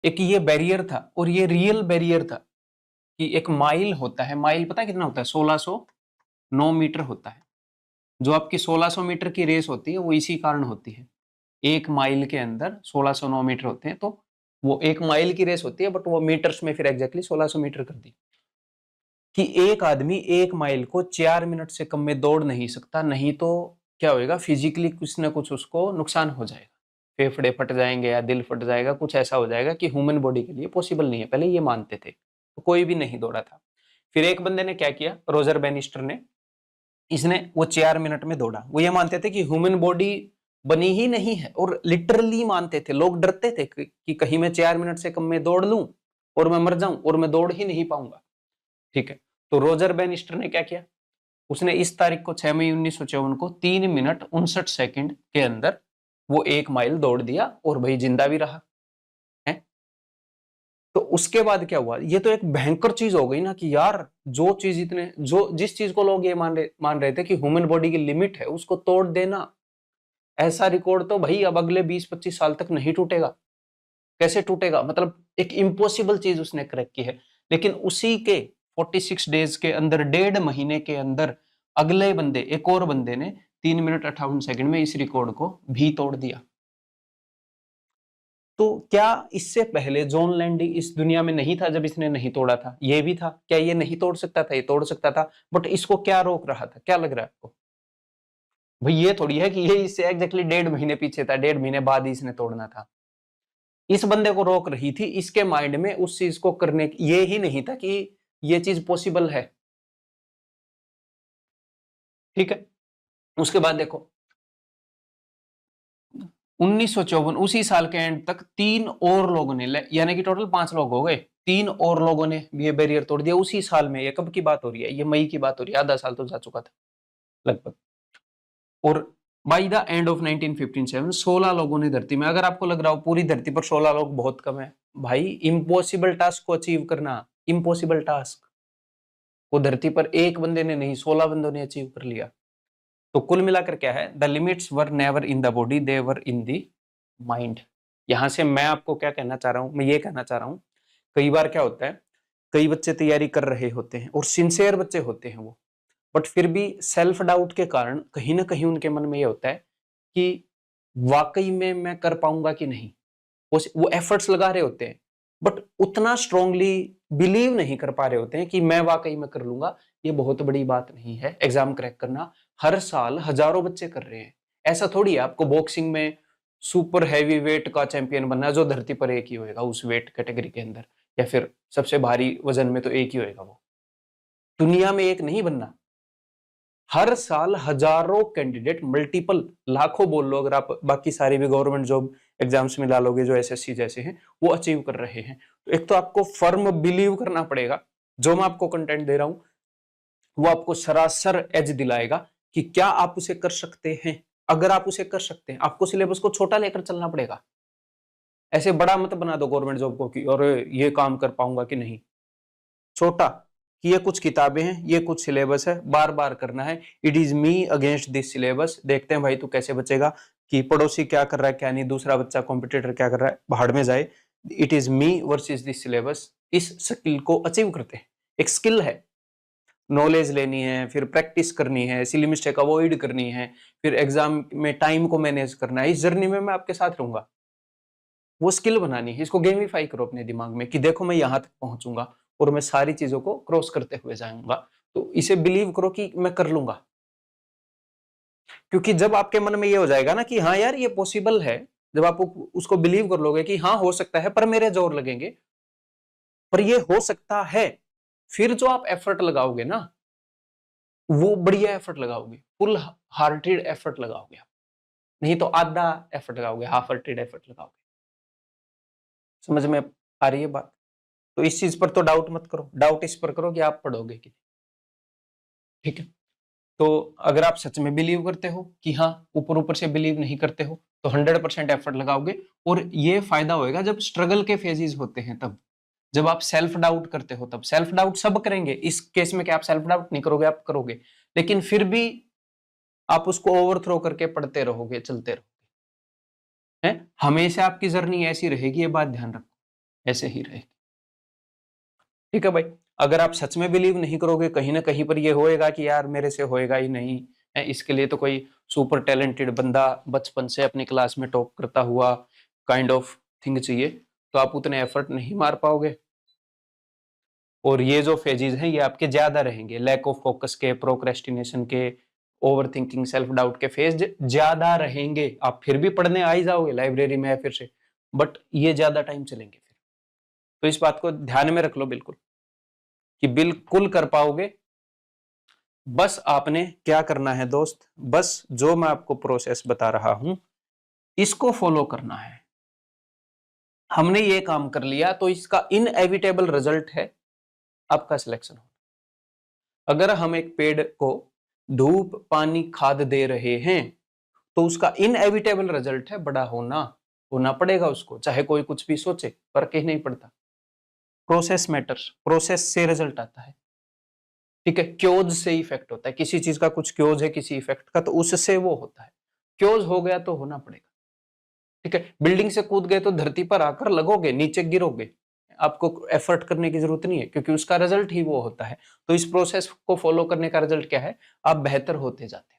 एक ये बैरियर था और ये रियल बैरियर था कि एक माइल होता है, माइल पता है कितना होता है? 1609 मीटर होता है। जो आपकी 1600 मीटर की रेस होती है वो इसी कारण होती है। 1 माइल के अंदर 1609 मीटर होते हैं, तो वो 1 माइल की रेस होती है, बट वो मीटर्स में फिर एग्जैक्टली 1600 मीटर कर दी कि एक आदमी 1 माइल को 4 मिनट से कम में दौड़ नहीं सकता, नहीं तो क्या होएगा, फिजिकली कुछ ना कुछ उसको नुकसान हो जाएगा, फेफड़े फट जाएंगे या दिल फट जाएगा, कुछ ऐसा हो जाएगा कि ह्यूमन बॉडी के लिए पॉसिबल नहीं है। पहले ये मानते थे, तो कोई भी नहीं दौड़ा था। फिर एक बंदे ने क्या किया, रोजर बैनिस्टर ने, इसने वो 4 मिनट में दौड़ा। वो ये मानते थे कि ह्यूमन बॉडी बनी ही नहीं है, और लिटरली मानते थे, लोग डरते थे कि कहीं मैं 4 मिनट से कम में दौड़ लूं और मैं मर जाऊं और मैं दौड़ ही नहीं पाऊंगा। ठीक है, तो रोजर बैनिस्टर ने क्या किया, उसने इस तारीख को 6 मई 1954 को 3 मिनट 59 सेकंड के अंदर वो 1 माइल दौड़ दिया और भाई जिंदा भी रहा है। तो उसके बाद क्या हुआ, ये तो एक भयंकर चीज हो गई ना कि यार जो चीज इतने, जो जिस चीज को लोग ये मान रहे थे कि ह्यूमन बॉडी की लिमिट है, उसको तोड़ देना, ऐसा रिकॉर्ड तो भाई अब अगले 20-25 साल तक नहीं टूटेगा। कैसे टूटेगा, मतलब एक इम्पॉसिबल चीज उसने क्रैक की है। लेकिन उसी के 46 डेज के अंदर, 1.5 महीने के अंदर, अगले बंदे, एक और बंदे ने 3 मिनट 58 सेकंड में इस रिकॉर्ड को भी तोड़ दिया। तो क्या इससे पहले जॉन लैंडी इस दुनिया में नहीं था जब इसने नहीं तोड़ा था? ये भी था। क्या ये नहीं तोड़ सकता था? ये तोड़ सकता था, बट इसको क्या रोक रहा था? क्या लग रहा है आपको? भाई ये थोड़ी है कि ये इससे एग्जैक्टली 1.5 महीने पीछे था, 1.5 महीने बाद ही इसने तोड़ना था। इस बंदे को रोक रही थी इसके माइंड में उस चीज को करने की, ये ही नहीं था कि ये चीज पॉसिबल है। ठीक है, उसके बाद देखो 1954, उसी साल के एंड तक 3 और लोगों ने, यानी कि टोटल 5 लोग हो गए, 3 और लोगों ने ये बैरियर तोड़ दिया उसी साल में। ये कब की बात हो रही है? ये मई की बात हो रही है, आधा साल तो जा चुका था लगभग। और बाय द एंड ऑफ 1957 16 लोगों ने धरती में, अगर आपको लग रहा हो पूरी धरती पर 16 लोग बहुत कम है, भाई इम्पॉसिबल टास्क को अचीव करना, इम्पॉसिबल टास्क वो धरती पर एक बंदे ने नहीं, 16 बंदों ने अचीव कर लिया। तो कुल मिलाकर क्या है, the limits were never in the body, they were in the mind. यहां से मैं आपको क्या कहना चाह रहा हूं, मैं ये कहना चाह रहा हूं, कई बार क्या होता है, कई बच्चे तैयारी कर रहे होते हैं और सिंसियर बच्चे होते हैं वो, बट फिर भी सेल्फ डाउट के कारण कहीं ना कहीं उनके मन में ये होता है कि वाकई में मैं कर पाऊंगा कि नहीं। वो एफर्ट्स लगा रहे होते हैं, बट उतना स्ट्रांगली बिलीव नहीं कर पा रहे होते हैं कि मैं वाकई में कर लूंगा। ये बहुत बड़ी बात नहीं है एग्जाम क्रैक करना, हर साल हजारों बच्चे कर रहे हैं। ऐसा थोड़ी है आपको बॉक्सिंग में सुपर हैवी वेट का चैंपियन बनना है, जो धरती पर एक ही होएगा उस वेट कैटेगरी के अंदर, या फिर सबसे भारी वजन में तो एक ही होएगा, वो दुनिया में एक नहीं बनना। हर साल हजारों कैंडिडेट, मल्टीपल, लाखों बोल लो अगर आप बाकी सारी भी गवर्नमेंट जॉब एग्जाम्स में ला लोगे जो एसएससी जैसे हैं, वो अचीव कर रहे हैं। तो एक तो आपको फर्म बिलीव करना पड़ेगा, जो मैं आपको कंटेंट दे रहा हूं वो आपको सरासर एज दिलाएगा कि क्या आप उसे कर सकते हैं। अगर आप उसे कर सकते हैं, आपको सिलेबस को छोटा लेकर चलना पड़ेगा। ऐसे बड़ा मत बना दो गवर्नमेंट जॉब को कि और ये काम कर पाऊंगा कि नहीं। छोटा कि ये कुछ किताबें हैं, ये कुछ सिलेबस है, बार बार करना है। It is me against this syllabus. देखते हैं भाई तू कैसे बचेगा, कि पड़ोसी क्या कर रहा है क्या नहीं, दूसरा बच्चा कॉम्पिटिटर क्या कर रहा है, भाड़ में जाए। It is me versus this syllabus. इस स्किल को अचीव करते हैं। एक स्किल है, नॉलेज लेनी है, फिर प्रैक्टिस करनी है, सिली मिस्टेक अवॉइड करनी है, फिर एग्जाम में टाइम को मैनेज करना है। इस जर्नी में मैं आपके साथ रहूंगा। वो स्किल बनानी है, इसको गेमिफाई करो अपने दिमाग में कि देखो मैं यहां तक पहुंचूंगा और मैं सारी चीजों को क्रॉस करते हुए जाऊंगा। तो इसे बिलीव करो कि मैं कर लूंगा। क्योंकि जब आपके मन में ये हो जाएगा ना कि हाँ यार ये पॉसिबल है, जब आप उसको बिलीव कर लोगे कि हाँ हो सकता है पर मेरे जोर लगेंगे, पर ये हो सकता है, फिर जो आप एफर्ट लगाओगे ना, वो बढ़िया एफर्ट लगाओगे, फुल हार्टेड एफर्ट लगाओगे आप, नहीं तो आधा एफर्ट लगाओगे, हाफ हार्टेड एफर्ट लगाओगे। समझ में आ रही है बात? तो इस चीज पर तो डाउट मत करो, डाउट इस पर करो कि आप पढ़ोगे कि नहीं। ठीक है, तो अगर आप सच में बिलीव करते हो कि हाँ, ऊपर ऊपर से बिलीव नहीं करते हो, तो 100% एफर्ट लगाओगे। और ये फायदा होएगा जब स्ट्रगल के फेजेस होते हैं तब, जब आप सेल्फ डाउट करते हो तब। सेल्फ डाउट सब करेंगे, इस केस में क्या आप सेल्फ डाउट नहीं करोगे? आप करोगे, लेकिन फिर भी आप उसको ओवरथ्रो करके पढ़ते रहोगे, चलते रहोगे। है, हमेशा आपकी जर्नी ऐसी रहेगी, ये बात ध्यान रखो। ऐसे ही रहेगी। ठीक है भाई, अगर आप सच में बिलीव नहीं करोगे कहीं ना कहीं पर ये होएगा कि यार मेरे से होएगा ही नहीं है, इसके लिए तो कोई सुपर टैलेंटेड बंदा बचपन से अपनी क्लास में टॉप करता हुआ काइंड ऑफ थिंग चाहिए, तो आप उतने एफर्ट नहीं मार पाओगे। और ये जो फेजेस हैं ये आपके ज्यादा रहेंगे, लैक ऑफ फोकस के, प्रोक्रेस्टिनेशन के, ओवर थिंकिंग, सेल्फ डाउट के फेज ज्यादा रहेंगे। आप फिर भी पढ़ने आ ही जाओगे लाइब्रेरी में फिर से, बट ये ज्यादा टाइम चलेंगे फिर। तो इस बात को ध्यान में रख लो बिल्कुल, कि बिल्कुल कर पाओगे। बस आपने क्या करना है दोस्त, बस जो मैं आपको प्रोसेस बता रहा हूं इसको फॉलो करना है। हमने ये काम कर लिया तो इसका इनएविटेबल रिजल्ट है आपका सिलेक्शन होना। अगर हम एक पेड़ को धूप पानी खाद दे रहे हैं तो उसका इनएविटेबल रिजल्ट है बड़ा होना, होना पड़ेगा उसको, चाहे कोई कुछ भी सोचे, फर्क ही नहीं पड़ता। प्रोसेस मैटर्स, प्रोसेस से रिजल्ट आता है। ठीक है, क्योज से इफेक्ट होता है, किसी चीज का कुछ क्योज है किसी इफेक्ट का, तो उससे वो होता है। क्योज हो गया तो होना पड़ेगा। ठीक है, बिल्डिंग से कूद गए तो धरती पर आकर लगोगे, नीचे गिरोगे, आपको एफर्ट करने की जरूरत नहीं है क्योंकि उसका रिजल्ट ही वो होता है। तो इस प्रोसेस को फॉलो करने का रिजल्ट क्या है, आप बेहतर होते जाते हैं।